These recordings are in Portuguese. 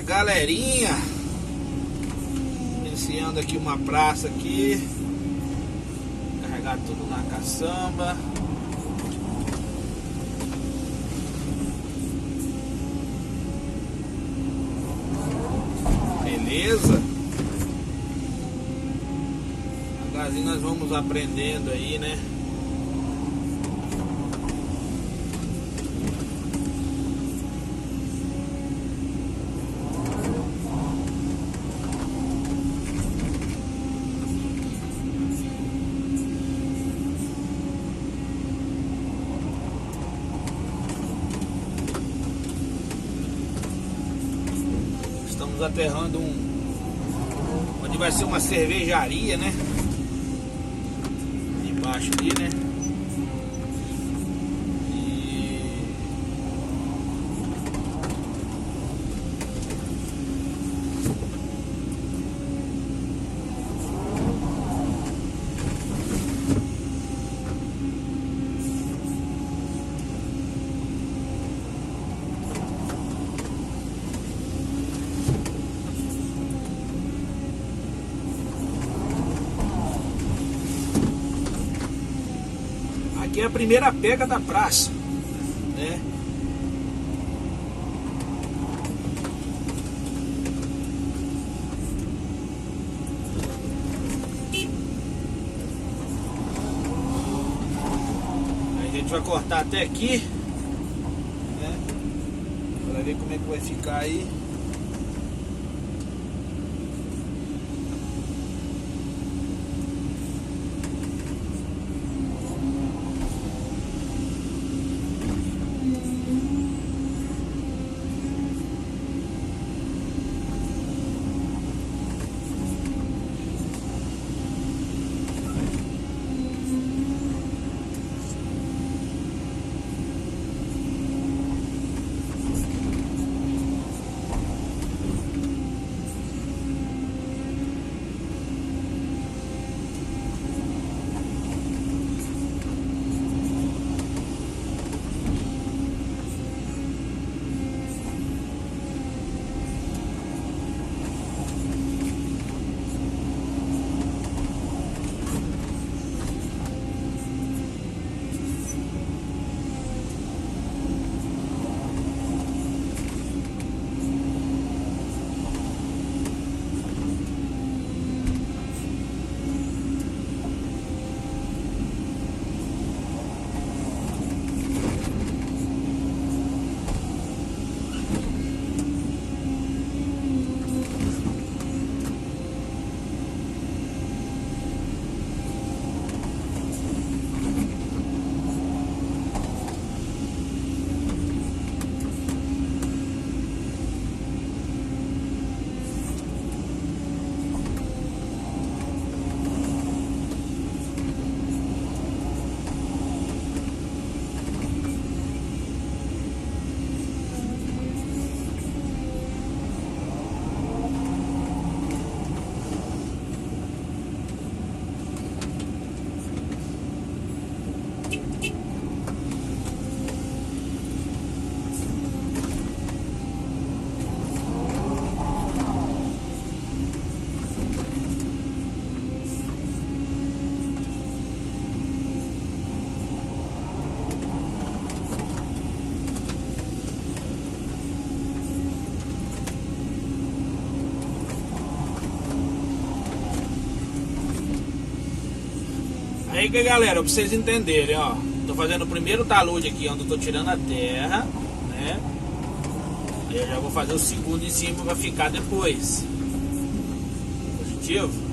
galerinha, iniciando aqui uma praça aqui, carregar tudo na caçamba. Beleza? Devagarzinho nós vamos aprendendo aí, né? Estamos aterrando onde vai ser uma cervejaria, né? Embaixo ali, né? Aqui é a primeira pega da praça, né? Aí a gente vai cortar até aqui, né? Para ver como é que vai ficar aí. Aí que galera, pra vocês entenderem, ó, tô fazendo o primeiro talude aqui onde eu tô tirando a terra, né? Aí eu já vou fazer o segundo em cima pra ficar depois. Positivo?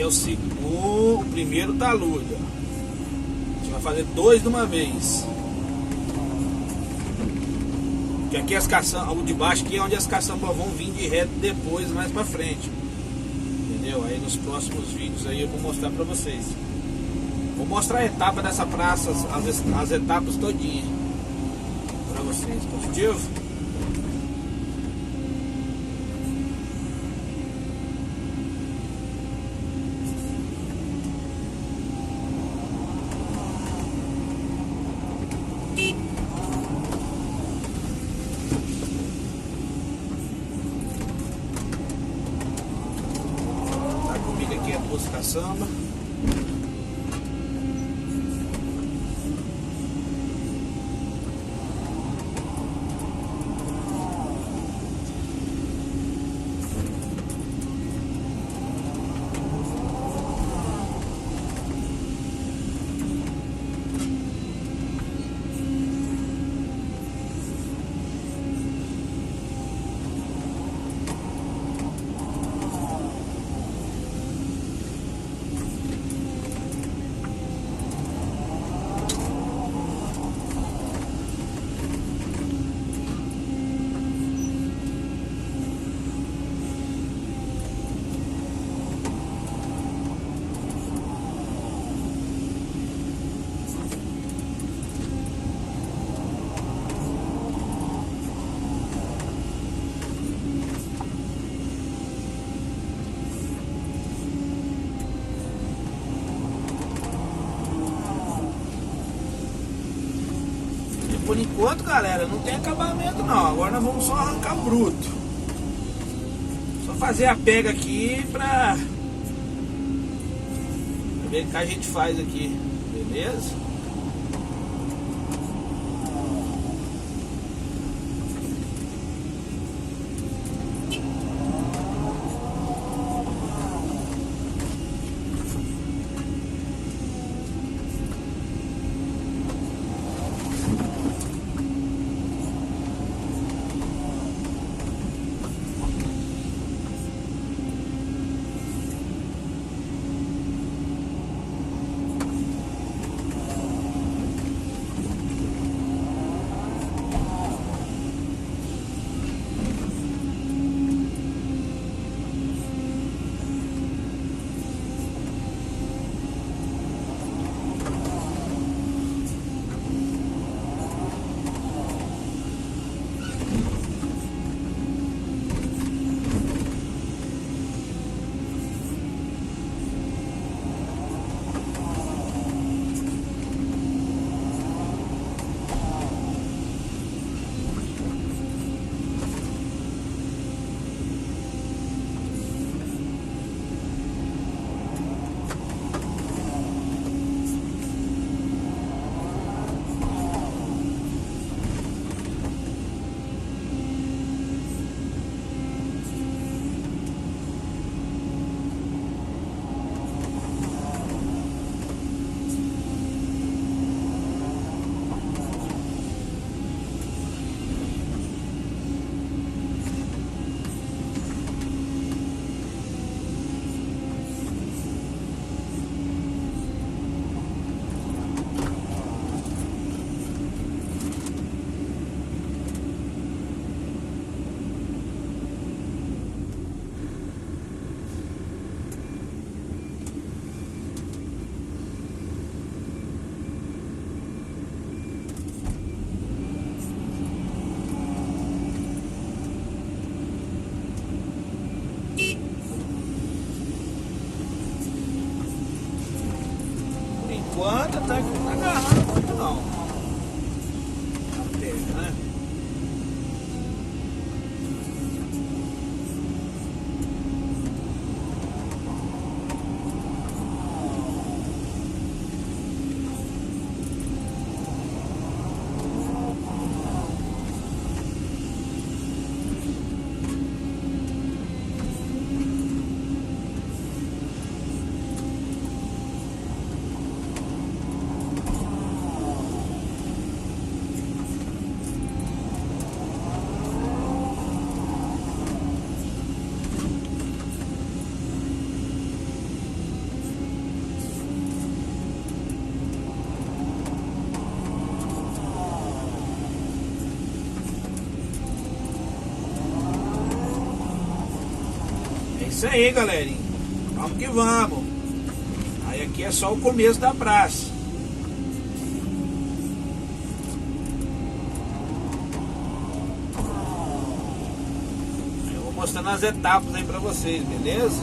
é o primeiro talude, ó. A gente vai fazer 2 de uma vez. Que aqui as caçambas, o de baixo aqui é onde as caçambas vão vir de reto depois, mais pra frente. Entendeu? Aí nos próximos vídeos aí eu vou mostrar pra vocês. Vou mostrar a etapa dessa praça, as etapas todinhas pra vocês. Positivo? Tá comigo aqui a duas caçamba. Por enquanto, galera, não tem acabamento não. Agora nós vamos só arrancar bruto. Só fazer a pega aqui pra ver o que a gente faz aqui. Beleza? Enquanto até que não tá agarrando muito não. A pega, né? isso aí, galerinha. Vamos que vamos. Aí aqui é só o começo da praça. Eu vou mostrando as etapas aí pra vocês, beleza?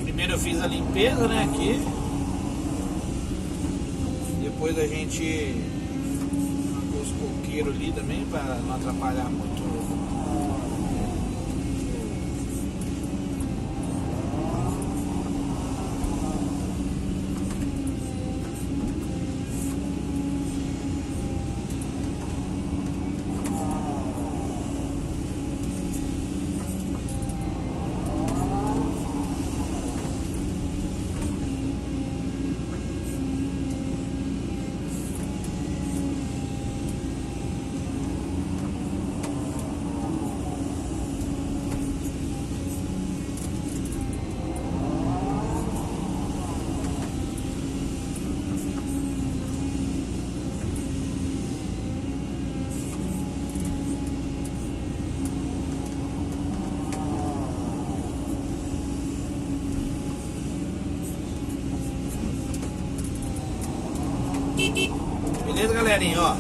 Primeiro eu fiz a limpeza, né, aqui. Depois a gente arrancou os coqueiros ali também, para não atrapalhar muito. Beleza, galerinha, ó.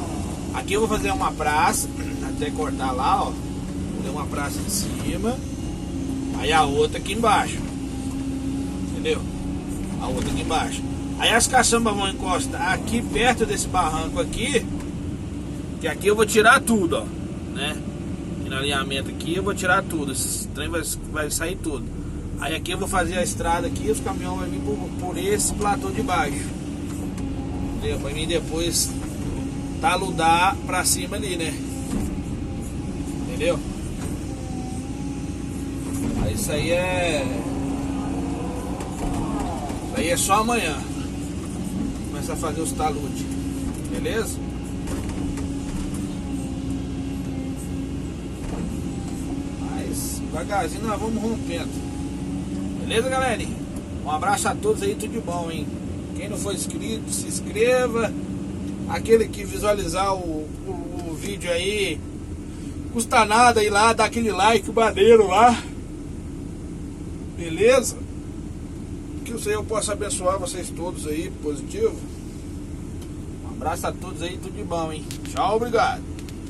Aqui eu vou fazer uma praça, até cortar lá, ó. Vou fazer uma praça em cima, aí a outra aqui embaixo. Entendeu? A outra aqui embaixo. Aí as caçambas vão encostar aqui perto desse barranco aqui, que aqui eu vou tirar tudo, ó, né? Aqui no alinhamento aqui eu vou tirar tudo. Esse trem vai sair tudo. Aí aqui eu vou fazer a estrada aqui, os caminhões vão vir por esse platô de baixo. Entendeu? Pra mim depois taludar pra cima ali, né? Entendeu? Aí isso aí é só amanhã. Começar a fazer os taludes. Beleza? Mas devagarzinho nós vamos rompendo. Beleza, galerinha? Um abraço a todos aí, tudo de bom, hein? Quem não for inscrito, se inscreva. Aquele que visualizar o vídeo aí, custa nada ir lá, dar aquele like maneiro lá. Beleza? Que o Senhor possa abençoar vocês todos aí, positivo. Um abraço a todos aí, tudo de bom, hein? Tchau, obrigado.